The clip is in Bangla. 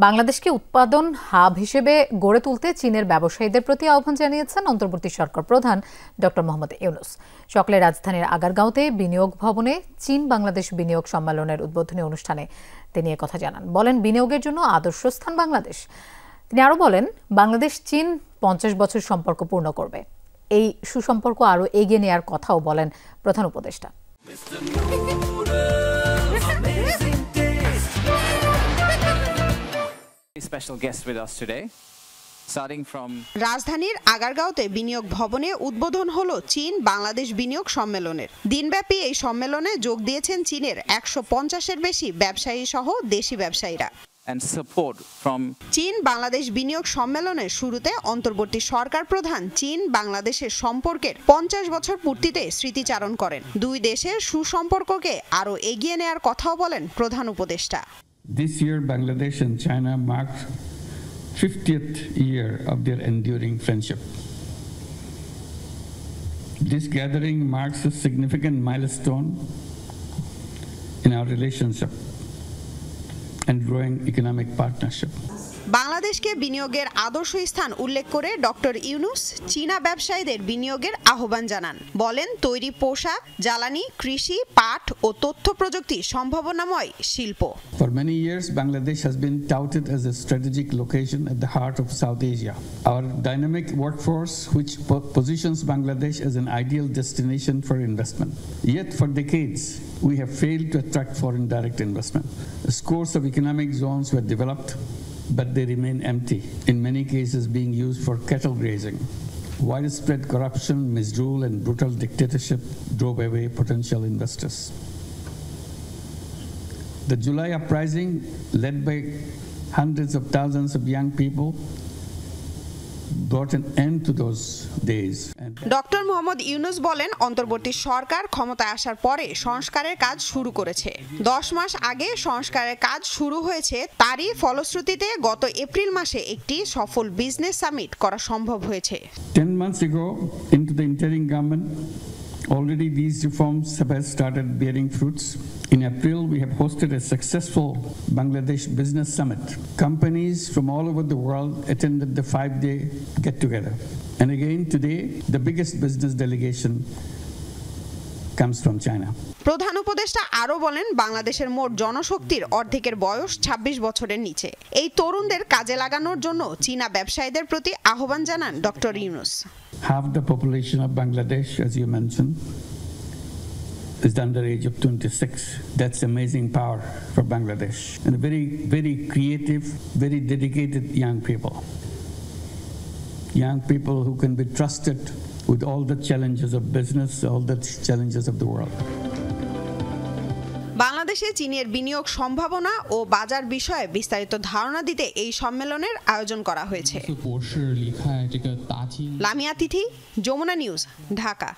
বাংলাদেশকে উৎপাদন হাব হিসেবে গড়ে তুলতে চীনের ব্যবসায়ীদের প্রতি আহ্বান জানিয়েছেন অন্তর্বর্তী সরকার প্রধান ডক্টর মোহাম্মদ ইউনূস। সকালে রাজধানীর আগারগাঁওতে বিনিয়োগ ভবনে চীন বাংলাদেশ বিনিয়োগ সম্মেলনের উদ্বোধনী অনুষ্ঠানে তিনি কথা জানান। বলেন, বিনিয়োগের জন্য আদর্শ স্থান বাংলাদেশ। তিনি আরও বলেন, বাংলাদেশ চীন 50 বছর সম্পর্ক পূর্ণ করবে। এই সুসম্পর্ক আরও এগিয়ে নেওয়ার কথাও বলেন প্রধান উপদেষ্টা। Special guest with us today. রাজধানীর আগারগাঁওতে বিনিয়োগ ভবনে উদ্বোধন হলো চীন বাংলাদেশ বিনিয়োগ সম্মেলনের। দিনব্যাপী এই সম্মেলনে যোগ দিয়েছেন চীনের 150-এর বেশি ব্যবসায়ী সহ দেশি ব্যবসায়ীরা। চীন বাংলাদেশ বিনিয়োগ সম্মেলনের শুরুতে অন্তর্বর্তী সরকার প্রধান চীন বাংলাদেশের সম্পর্কের 50 বছর পূর্তিতে স্মৃতিচারণ করেন। দুই দেশের সুসম্পর্ককে আরও এগিয়ে নেওয়ার কথাও বলেন প্রধান উপদেষ্টা। This year, Bangladesh and China marked 50th year of their enduring friendship. This gathering marks a significant milestone in our relationship and growing economic partnership. বাংলাদেশকে বিনিয়োগের আদর্শ স্থান উল্লেখ করে ডক্টর ইউনূস চীনা ব্যবসায়ীদের বিনিয়োগের আহ্বান জানান। বলেন, তৈরি পোশাক, জ্বালানি, কৃষি, পাট ও তথ্য প্রযুক্তি সম্ভাবনাময় শিল্প। For many years, Bangladesh has been touted as a strategic location at the heart of South Asia. Our dynamic workforce, which positions Bangladesh as an ideal destination for investment. Yet, for decades, we have failed to attract foreign direct investment. Scores of economic zones were developed, but they remain empty, in many cases being used for cattle grazing. Widespread corruption, misrule, and brutal dictatorship drove away potential investors. The July uprising, led by hundreds of thousands of young people, brought an end to those days. Doctor Mohammad Yunus বলেন, অন্তর্বর্তী সরকার ক্ষমতায় আসার পরে সংস্কারের কাজ শুরু করেছে। 10 মাস আগে সংস্কারের কাজ শুরু হয়েছে। তারই ফলশ্রুতিতে গত এপ্রিল মাসে একটি সফল বিজনেস সামিট করা সম্ভব হয়েছে। 10 months ago, into the interim government, already these reforms have started bearing fruits. In April, we have hosted a successful Bangladesh Business Summit. Companies from all over the world attended the 5-day get-together. And again today, the biggest business delegation comes from China. প্রধান উপদেষ্টা আরও বলেন, বাংলাদেশের মোট জনশক্তির অর্ধেকের বয়স 26 বছরের নিচে। এই তরুণদের কাজে লাগানোর জন্য চীনা ব্যবসায়ীদের প্রতি আহ্বান জানান doctor Yunus. Half the population of Bangladesh, as you mentioned, is under the age of 26. That's amazing power for Bangladesh. And very, very creative, very dedicated young people. Young people who can be trusted with all the challenges of business, all the challenges of the world. বাংলাদেশে চীনের বিনিয়োগ সম্ভাবনা ও বাজার বিষয়ে বিস্তারিত ধারণা দিতে এই সম্মেলনের আয়োজন করা হয়েছে। লামিয়া তিথি, যমুনা নিউজ, ঢাকা।